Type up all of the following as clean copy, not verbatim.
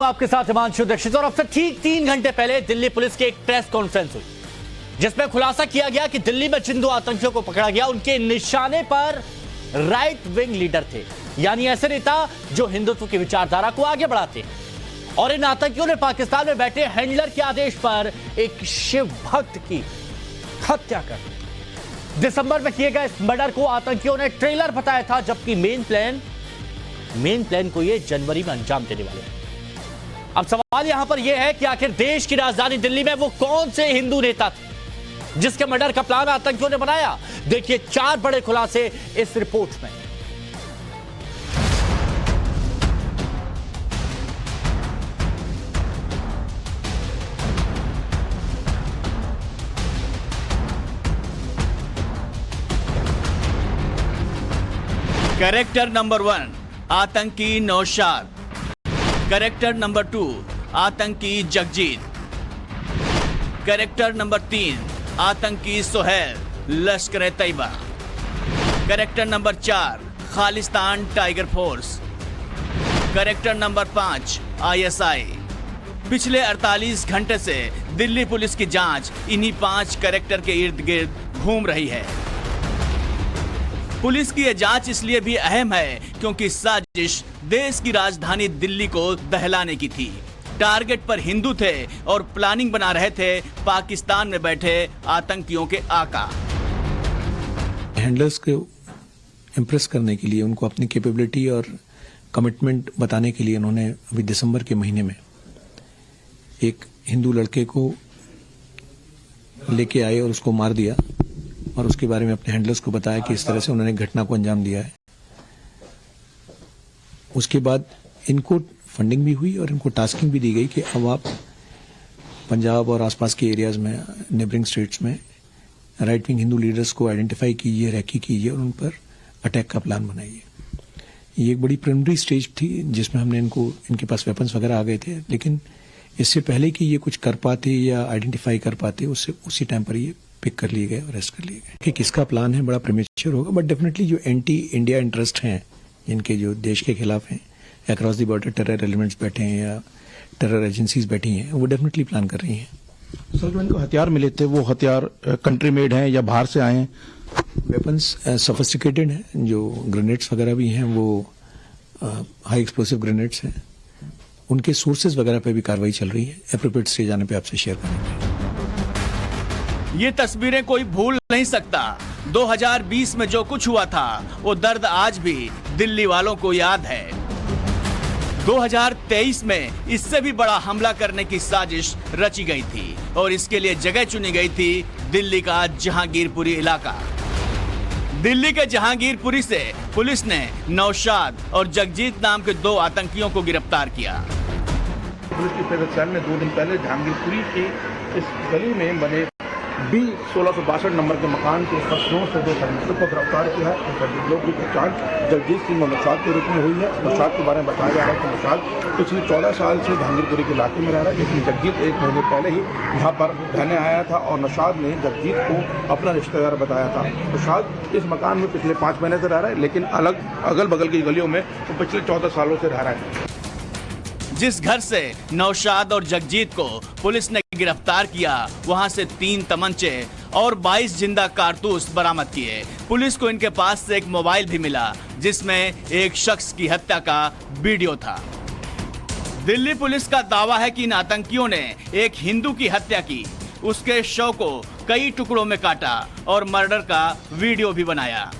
आपके साथ हिमांशु दीक्षित। और अब से ठीक 3 घंटे पहले दिल्ली पुलिस की एक प्रेस कॉन्फ्रेंस हुई जिसमें खुलासा किया गया कि दिल्ली में जिन 2 आतंकियों को पकड़ा गया उनके निशाने पर राइट विंग लीडर थे, यानी ऐसे नेता जो हिंदुत्व की विचारधारा को आगे बढ़ाते हैं। और इन आतंकियों ने पाकिस्तान में बैठे हैंडलर के आदेश पर एक शिव भक्त की हत्या कर दी। दिसंबर में किए गए इस मर्डर को आतंकियों ने ट्रेलर बताया था, जबकि मेन प्लान को ये जनवरी में अंजाम देने वाले हैं। अब सवाल यहां पर यह है कि आखिर देश की राजधानी दिल्ली में वो कौन से हिंदू नेता थे जिसके मर्डर का प्लान आतंकियों ने बनाया। देखिए 4 बड़े खुलासे इस रिपोर्ट में। कैरेक्टर नंबर 1 आतंकी नौशाद, कैरेक्टर नंबर 2 आतंकी जगजीत, कैरेक्टर नंबर 3 आतंकी Sohail Lashkar e Taiba, character number 4 Khalistan Tiger Force, character number 5 ISI। पिछले 48 घंटे से दिल्ली पुलिस की जांच इन्हीं 5 कैरेक्टर के इर्द गिर्द घूम रही है। पुलिस की यह जांच इसलिए भी अहम है क्योंकि साजिश देश की राजधानी दिल्ली को दहलाने की थी। टारगेट पर हिंदू थे और प्लानिंग बना रहे थे पाकिस्तान में बैठे आतंकियों के आका। हैंडलर्स को इम्प्रेस करने के लिए, उनको अपनी कैपेबिलिटी और कमिटमेंट बताने के लिए उन्होंने अभी दिसंबर के महीने में एक हिंदू लड़के को लेके आए और उसको मार दिया और उसके बारे में अपने हैंडलर्स को बताया कि इस तरह से उन्होंने घटना को अंजाम दिया है। उसके बाद इनको फंडिंग भी हुई और इनको टास्किंग भी दी गई कि अब आप पंजाब और आसपास के एरियाज में, नेबरिंग स्टेट्स में राइट विंग हिंदू लीडर्स को आइडेंटिफाई कीजिए, रैकी कीजिए और उन पर अटैक का प्लान बनाइए। ये एक बड़ी प्रिलिमिनरी स्टेज थी जिसमें हमने इनके पास वेपन्स वगैरह आ गए थे, लेकिन इससे पहले कि ये कुछ कर पाते या आइडेंटिफाई कर पाते उसी टाइम पर ये पिक कर लिए गए, अरेस्ट कर लिए गए। कि किसका प्लान है बड़ा प्रीमेच्योर होगा, बट डेफिनेटली जो एंटी इंडिया इंटरेस्ट हैं, इनके जो देश के खिलाफ हैं, across the border terror elements बैठे हैं या टेरर एजेंसीज बैठी हैं, वो डेफिनेटली प्लान कर रही हैं। सर, जो इनको हथियार मिले थे वो हथियार कंट्री मेड हैं या बाहर से आए हैं? वेपन्स सोफिस्टिकेटेड हैं, जो ग्रेनेड्स वगैरह भी हैं वो हाई एक्सप्लोसिव ग्रेनेड्स हैं। उनके सोर्सेज वगैरह पे भी कार्रवाई चल रही है, एप्रोप्रिएट स्टेज आने पे आपसे शेयर करेंगे। ये तस्वीरें कोई भूल नहीं सकता। 2020 में जो कुछ हुआ था वो दर्द आज भी दिल्ली वालों को याद है। 2023 में इससे भी बड़ा हमला करने की साजिश रची गई थी और इसके लिए जगह चुनी गई थी दिल्ली का जहांगीरपुरी इलाका। दिल्ली के जहांगीरपुरी से पुलिस ने नौशाद और जगजीत नाम के 2 आतंकियों को गिरफ्तार किया। पुलिस की स्पेशल सेल ने 2 दिन पहले जहांगीरपुरी की इस गली में बने B1662 नंबर के मकान के फसलों से 2 संदिग्धों को गिरफ्तार किया है। संदिग्धों की पहचान जगजीत सिंह और नौशाद के रूप में हुई है। नौशाद के बारे में बताया जा रहा है कि नौशाद पिछले 14 साल से जहांगीरपुरी के इलाके में रह रहा है, लेकिन जगजीत 1 महीने पहले ही यहाँ पर रहने आया था और नौशाद ने जगजीत को अपना रिश्तेदार बताया था। नौशाद इस मकान में पिछले 5 महीने से रह रहा है, लेकिन अगल बगल की गलियों में वो पिछले 14 सालों से रह रहा है। जिस घर से नौशाद और जगजीत को पुलिस ने गिरफ्तार किया, वहां से 3 तमंचे और 22 जिंदा कारतूस बरामद किए। पुलिस को इनके पास से एक मोबाइल भी मिला जिसमें एक शख्स की हत्या का वीडियो था। दिल्ली पुलिस का दावा है कि इन आतंकियों ने एक हिंदू की हत्या की, उसके शव को कई टुकड़ों में काटा और मर्डर का वीडियो भी बनाया।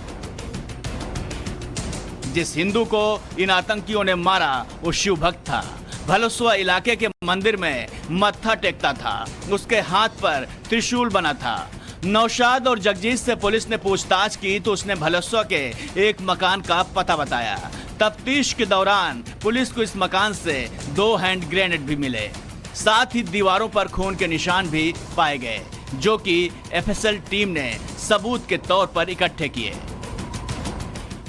जिस हिंदू को इन आतंकियों ने मारा वो शिव भक्त था। भलसुआ इलाके के मंदिर में मत्था टेकता था, उसके हाथ पर त्रिशूल बना था। नौशाद और जगजीत से पुलिस ने पूछताछ की तो उसने भलसुआ के एक मकान का पता बताया। तफ्तीश के दौरान पुलिस को इस मकान से 2 हैंड ग्रेनेड भी मिले, साथ ही दीवारों पर खून के निशान भी पाए गए, जो कि FSL टीम ने सबूत के तौर पर इकट्ठे किए।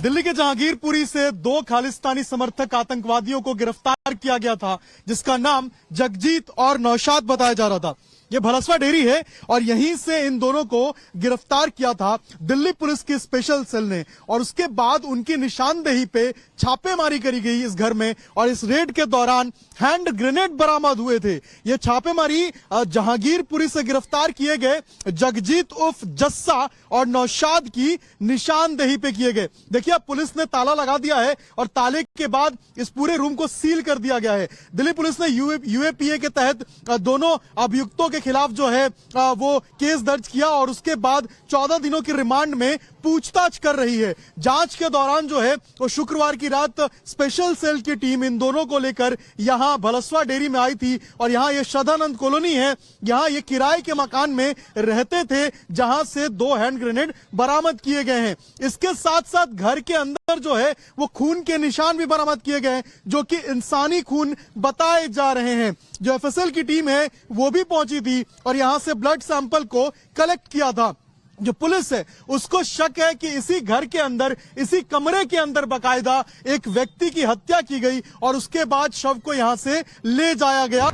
दिल्ली के जहांगीरपुरी से 2 खालिस्तानी समर्थक आतंकवादियों को गिरफ्तार किया गया था, जिसका नाम जगजीत और नौशाद बताया जा रहा था। ये भलसवा डेयरी है और यहीं से इन दोनों को गिरफ्तार किया था दिल्ली पुलिस की स्पेशल सेल ने, और उसके बाद उनकी निशानदेही पे छापेमारी करी गई इस घर में, और इस रेड के दौरान हैंड ग्रेनेड बरामद हुए थे। ये छापेमारी जहांगीरपुरी से गिरफ्तार किए गए जगजीत उर्फ जस्सा और नौशाद की निशानदेही पे किए गए। देखिए अब पुलिस ने ताला लगा दिया है और ताले के बाद इस पूरे रूम को सील कर दिया गया है। दिल्ली पुलिस ने यूएपीए के तहत दोनों अभियुक्तों के खिलाफ जो है वो केस दर्ज किया और उसके बाद 14 दिनों की रिमांड में पूछताछ कर रही है। जांच के दौरान जो है वो शुक्रवार की रात स्पेशल सेल की टीम इन दोनों को लेकर यहां भलसवा डेयरी में आई थी, और यहां ये श्रद्धानंद कॉलोनी है, यहां ये किराए के मकान में रहते थे, जहां से 2 हैंड ग्रेनेड बरामद किए गए हैं। इसके साथ साथ घर के अंदर जो है वो खून के निशान भी बरामद किए गए हैं, जो कि इंसानी खून बताए जा रहे हैं। जो एफएसएल की टीम है वो भी पहुंची थी और यहां से ब्लड सैंपल को कलेक्ट किया था। जो पुलिस है उसको शक है कि इसी घर के अंदर, इसी कमरे के अंदर बाकायदा एक व्यक्ति की हत्या की गई और उसके बाद शव को यहां से ले जाया गया।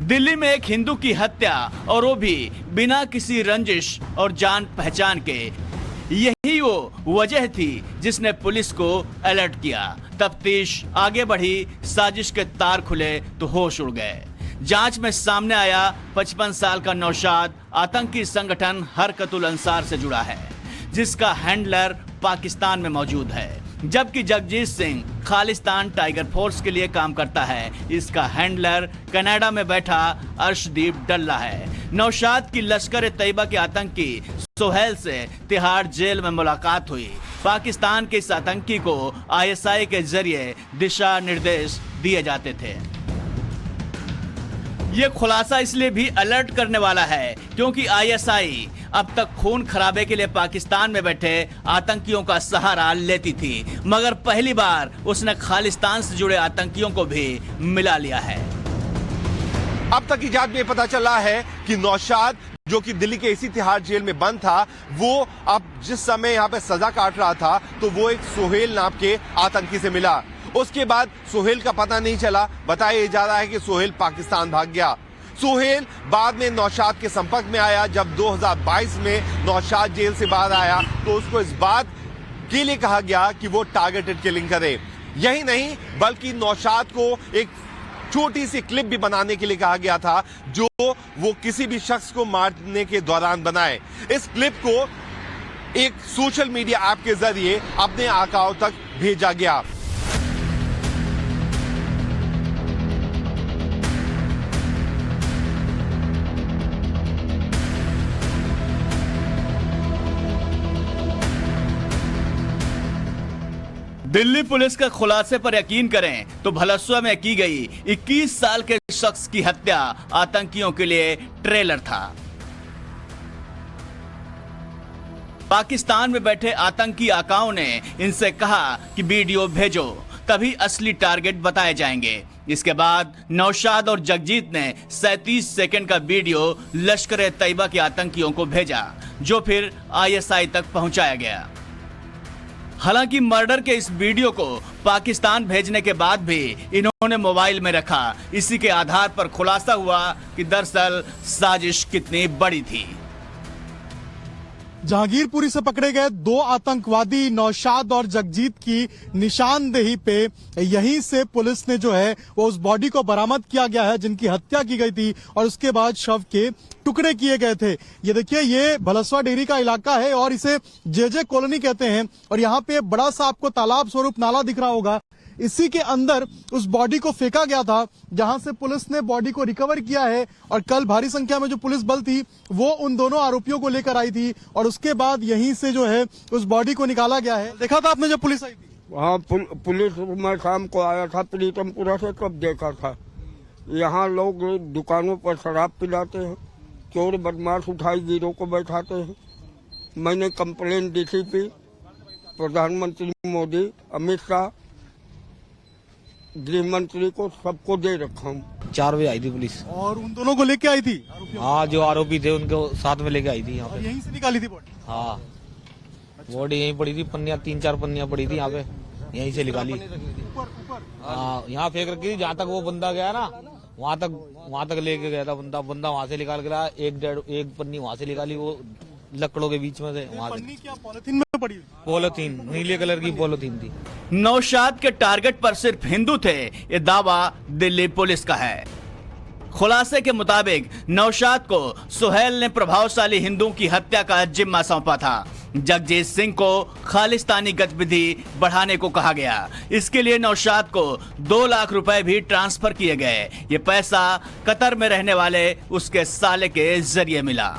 दिल्ली में एक हिंदू की हत्या, और वो भी बिना किसी रंजिश और जान पहचान के। यही वो वजह थी जिसने पुलिस को अलर्ट किया। तफ्तीश आगे बढ़ी, साजिश के तार खुले तो होश उड़ गए। जांच में सामने आया 55 साल का नौशाद आतंकी संगठन हरकतुल अंसार से जुड़ा है, जिसका हैंडलर पाकिस्तान में मौजूद है, जबकि जगजीत सिंह खालिस्तान टाइगर फोर्स के लिए काम करता है। इसका हैंडलर कनाडा में बैठा अर्शदीप डल्ला है। नौशाद की लश्कर-ए-तैयबा के आतंकी सोहेल से तिहाड़ जेल में मुलाकात हुई। पाकिस्तान के इस आतंकी को आईएसआई के जरिए दिशा निर्देश दिए जाते थे। ये खुलासा इसलिए भी अलर्ट करने वाला है क्योंकि आईएसआई अब तक खून खराबे के लिए पाकिस्तान में बैठे आतंकियों का सहारा लेती थी, मगर पहली बार उसने खालिस्तान से जुड़े आतंकियों को भी मिला लिया है। अब तक की जांच में पता चला है कि नौशाद, जो कि दिल्ली के इसी तिहाड़ जेल में बंद था, वो अब जिस समय यहाँ पे सजा काट रहा था तो वो एक सोहेल नाम के आतंकी से मिला। उसके बाद सोहेल का पता नहीं चला। बताया जा रहा है कि सोहेल पाकिस्तान भाग गया। सोहेल बाद में नौशाद के संपर्क में आया। जब 2022 में नौशाद जेल से बाहर आया तो उसको इस बात के लिए कहा गया कि वो टारगेटेड किलिंग करे। यही नहीं बल्कि नौशाद को एक छोटी सी क्लिप भी बनाने के लिए कहा गया था, जो वो किसी भी शख्स को मारने के दौरान बनाए। इस क्लिप को एक सोशल मीडिया ऐप के जरिए अपने आकाओं तक भेजा गया। दिल्ली पुलिस के खुलासे पर यकीन करें तो भलसवा में की गई 21 साल के शख्स की हत्या आतंकियों के लिए ट्रेलर था। पाकिस्तान में बैठे आतंकी आकाओं ने इनसे कहा कि वीडियो भेजो, तभी असली टारगेट बताए जाएंगे। इसके बाद नौशाद और जगजीत ने 37 सेकंड का वीडियो लश्कर-ए-तैयबा के आतंकियों को भेजा, जो फिर आईएसआई तक पहुंचाया गया। हालांकि मर्डर के इस वीडियो को पाकिस्तान भेजने के बाद भी इन्होंने मोबाइल में रखा। इसी के आधार पर खुलासा हुआ कि दरअसल साजिश कितनी बड़ी थी। जहांगीरपुरी से पकड़े गए 2 आतंकवादी नौशाद और जगजीत की निशानदेही पे यहीं से पुलिस ने जो है वो उस बॉडी को बरामद किया गया है जिनकी हत्या की गई थी, और उसके बाद शव के टुकड़े किए गए थे। ये देखिए, ये भलसवा डेयरी का इलाका है और इसे जेजे कॉलोनी कहते हैं, और यहाँ पे बड़ा सा आपको तालाब स्वरूप नाला दिख रहा होगा। इसी के अंदर उस बॉडी को फेंका गया था, जहां से पुलिस ने बॉडी को रिकवर किया है, और कल भारी संख्या में जो पुलिस बल थी वो उन दोनों आरोपियों को लेकर आई थी, और उसके बाद यहीं से जो है उस बॉडी को निकाला गया है। देखा था आपने जब पुलिस आई थी? हाँ, पुलिस मैं शाम को आया था प्रीतमपुरा से, तब देखा था। यहाँ लोग दुकानों पर शराब पिलाते हैं, चोर बदमाश उठाई गिरोह को बैठाते हैं। मैंने कंप्लेन डीसीपी, प्रधानमंत्री मोदी, अमित शाह, गृह मंत्री को सबको दे रखा हूँ। 4 बजे आई थी पुलिस, और उन दोनों को लेके आई थी? हाँ, जो आरोपी थे उनको साथ में लेके आई थी यहाँ पे। यहीं से निकाली थी बॉडी? हाँ, बॉडी यहीं पड़ी थी, पन्नियां 3-4 पन्नियां पड़ी थी यहाँ पे, यहीं से निकाली। यहाँ फेंक रखी थी, जहाँ तक वो बंदा गया ना वहाँ तक लेके गया था बंदा वहाँ से निकाल के लाया, एक पन्नी वहाँ से निकाली, वो लकड़ों के बीच में से वहाँ पन्नी क्या पॉलिथीन में पड़ी? पॉलिथीन, नीले कलर की पॉलिथीन थी। नौशाद के टारगेट पर सिर्फ हिंदू थे, ये दावा दिल्ली पुलिस का है। खुलासे के मुताबिक नौशाद को सुहेल ने प्रभावशाली हिंदुओं की हत्या का जिम्मा सौंपा था। जगजीत सिंह को खालिस्तानी गतिविधि बढ़ाने को कहा गया। इसके लिए नौशाद को 2 लाख रुपए भी ट्रांसफर किए गए। ये पैसा कतर में रहने वाले उसके साले के जरिए मिला।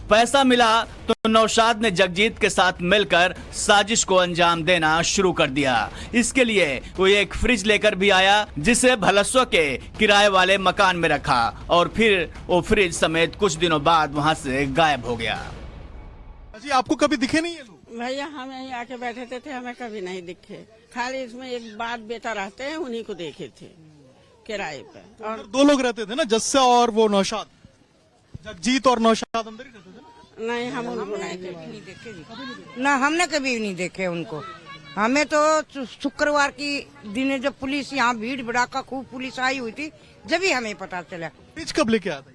पैसा मिला तो नौशाद ने जगजीत के साथ मिलकर साजिश को अंजाम देना शुरू कर दिया। इसके लिए वो एक फ्रिज लेकर भी आया, जिसे भलस्वा के किराए वाले मकान में रखा और फिर वो फ्रिज समेत कुछ दिनों बाद वहां से गायब हो गया। जी आपको कभी दिखे नहीं ये लोग? भैया हम यहीं आके बैठे थे हमें कभी नहीं दिखे, खाली इसमें एक बात बेटा रहते हैं उन्हीं को देखे थे किराए पे। और 2 लोग रहते थे ना, जस्सा और वो नौशाद, जगजीत और नौशाद अंदर ही रहते थे ना? नहीं हम उनको नहीं देखे ना, हमने कभी नहीं देखे उनको। हमें तो शुक्रवार की दिन जब पुलिस यहाँ भीड़ भड़ाका खूब पुलिस आई हुई थी, जब ही हमें पता चला। फ्रिज कब लेके आया था?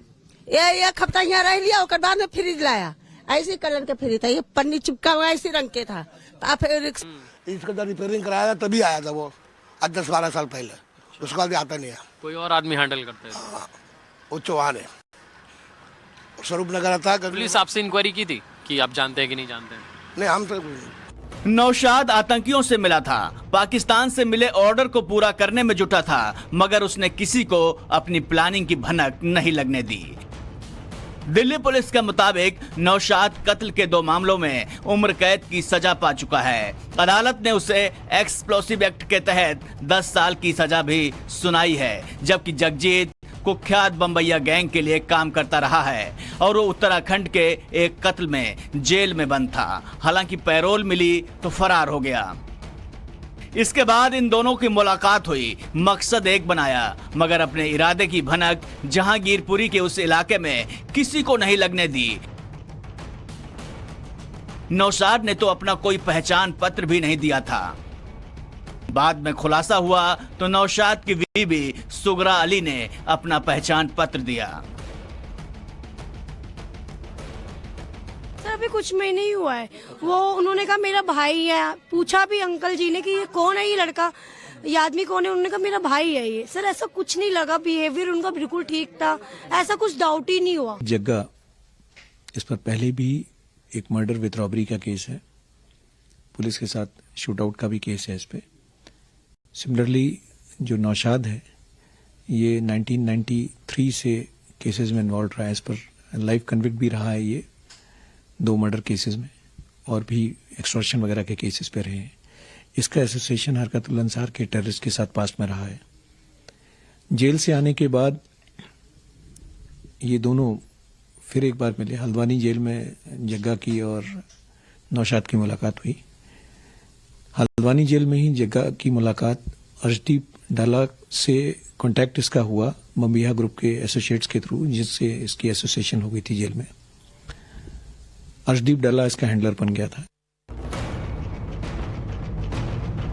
ये 1 हफ्ता यहाँ रह लिया, और बाद में फ्रिज लाया, ऐसे कलर का फ्रिज था, ये पन्नी चिपका हुआ ऐसे रंग के था। तो फिर इसका जब रिपेयरिंग कराया था तभी आया था वो, आज 10-12 साल पहले। उसके बाद आता नहीं है। कोई और आदमी हैंडल करते हैं? वो चौहान है, स्वरूप नगर आता है। पुलिस आपसे इंक्वायरी की थी कि आप जानते हैं कि नहीं जानते हैं? नहीं, हम तो नौशाद आतंकियों से मिला था, पाकिस्तान से मिले ऑर्डर को पूरा करने में जुटा था, मगर उसने किसी को अपनी प्लानिंग की भनक नहीं लगने दी। दिल्ली पुलिस के मुताबिक नौशाद कत्ल के 2 मामलों में उम्र कैद की सजा पा चुका है। अदालत ने उसे एक्सप्लोसिव एक्ट के तहत 10 साल की सजा भी सुनाई है, जबकि जगजीत कुख्यात बम्बैया गैंग के लिए काम करता रहा है और वो उत्तराखंड के एक कत्ल में जेल में बंद था। हालांकि पैरोल मिली तो फरार हो गया। इसके बाद इन दोनों की मुलाकात हुई, मकसद एक बनाया, मगर अपने इरादे की भनक जहांगीरपुरी के उस इलाके में किसी को नहीं लगने दी। नौशाद ने तो अपना कोई पहचान पत्र भी नहीं दिया था। बाद में खुलासा हुआ तो नौशाद की बीवी सुगरा अली ने अपना पहचान पत्र दिया। सर अभी कुछ महीने ही हुआ है, वो उन्होंने कहा मेरा भाई है। पूछा भी अंकल जी ने कि ये कौन है, ये लड़का, ये आदमी कौन है? उन्होंने कहा मेरा भाई है ये। सर ऐसा कुछ नहीं लगा, बिहेवियर उनका बिल्कुल ठीक था, ऐसा कुछ डाउट ही नहीं हुआ। जग्गा, इस पर पहले भी एक मर्डर विद रॉबरी का केस है, पुलिस के साथ शूट आउट का भी केस है इस पे। सिमिलरली जो नौशाद है ये 1993 से केसेस में इन्वॉल्व रहा है, इस पर लाइफ कन्विक्ट भी रहा है ये 2 मर्डर केसेस में, और भी एक्सटॉर्शन वगैरह के केसेस पे रहे हैं। इसका एसोसिएशन हरकतुल अंसार के टेररिस्ट के साथ पास्ट में रहा है। जेल से आने के बाद ये दोनों फिर एक बार मिले। हल्द्वानी जेल में जग्गा की और नौशाद की मुलाकात हुई। हल्द्वानी जेल में ही जग्गा की मुलाकात अर्शदीप डाला से कांटेक्ट इसका हुआ बम्बिया ग्रुप के एसोसिएट्स के थ्रू, जिससे इसकी एसोसिएशन हो गई थी जेल में। अर्शदीप डाला इसका हैंडलर बन गया था।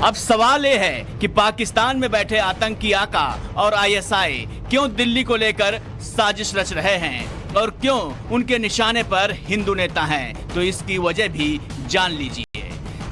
अब सवाल ये है कि पाकिस्तान में बैठे आतंकी आका और आईएसआई क्यों दिल्ली को लेकर साजिश रच रहे हैं और क्यों उनके निशाने पर हिंदू नेता हैं, तो इसकी वजह भी जान लीजिए।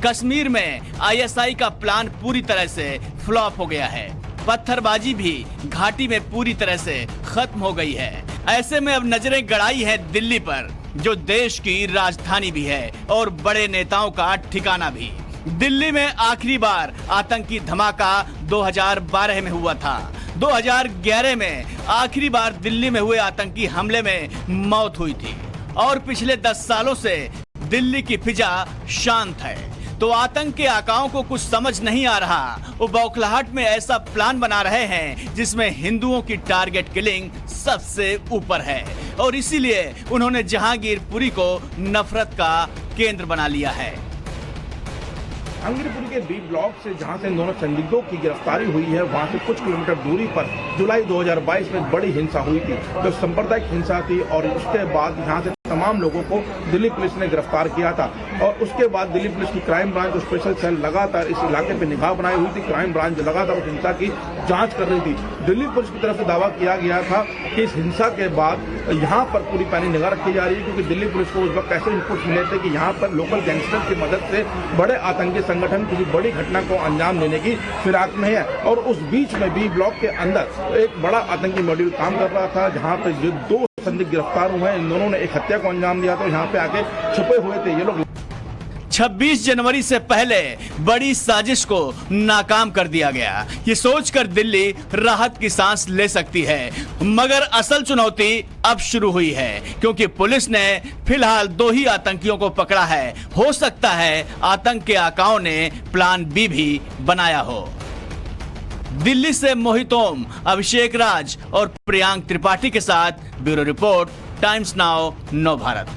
कश्मीर में आईएसआई का प्लान पूरी तरह से फ्लॉप हो गया है। पत्थरबाजी भी घाटी में पूरी तरह से खत्म हो गई है। ऐसे में अब नजरें गड़ाई है दिल्ली पर, जो देश की राजधानी भी है और बड़े नेताओं का ठिकाना भी। दिल्ली में आखिरी बार आतंकी धमाका 2012 में हुआ था। 2011 में आखिरी बार दिल्ली में हुए आतंकी हमले में मौत हुई थी और पिछले 10 सालों से दिल्ली की फिजा शांत है। तो आतंक के आकाओं को कुछ समझ नहीं आ रहा। वो बौखलाहट में ऐसा प्लान बना रहे हैं जिसमें हिंदुओं की टारगेट किलिंग सबसे ऊपर है और इसीलिए उन्होंने जहांगीरपुरी को नफरत का केंद्र बना लिया है। जहांगीरपुरी के बी ब्लॉक से जहां से इन दोनों संदिग्धों की गिरफ्तारी हुई है, वहां से कुछ किलोमीटर दूरी पर जुलाई 2022 में बड़ी हिंसा हुई थी, जो सांप्रदायिक हिंसा थी और उसके बाद यहां से तमाम लोगों को दिल्ली पुलिस ने गिरफ्तार किया था और उसके बाद दिल्ली पुलिस की क्राइम ब्रांच और स्पेशल सेल लगातार इस इलाके पे निगाह बनाई हुई थी। क्राइम ब्रांच लगातार उस हिंसा की जांच कर रही थी। दिल्ली पुलिस की तरफ से दावा किया गया था कि इस हिंसा के बाद यहाँ पर पूरी पैनी निगाह रखी जा रही है, क्योंकि दिल्ली पुलिस को उस वक्त ऐसे इनपुट मिले थे कि यहाँ पर लोकल गैंगस्टर की मदद से बड़े आतंकी संगठन किसी बड़ी घटना को अंजाम देने की फिराक में है। और उस बीच में बी ब्लॉक के अंदर एक बड़ा आतंकी मॉड्यूल काम कर रहा था, जहाँ पर जो 2 संदिग्ध गिरफ्तार हुए हैं। इन दोनों ने एक हत्या को अंजाम दिया, तो यहाँ पे आके छुपे हुए थे ये लोग। 26 जनवरी से पहले बड़ी साजिश को नाकाम कर दिया गया। ये सोचकर दिल्ली राहत की सांस ले सकती है, मगर असल चुनौती अब शुरू हुई है, क्योंकि पुलिस ने फिलहाल 2 ही आतंकियों को पकड़ा है। हो सकता है आतंक के आकाओं ने प्लान बी भी बनाया हो। दिल्ली से मोहित ओम, अभिषेक राज और प्रियांक त्रिपाठी के साथ ब्यूरो रिपोर्ट, टाइम्स नाउ, नव भारत।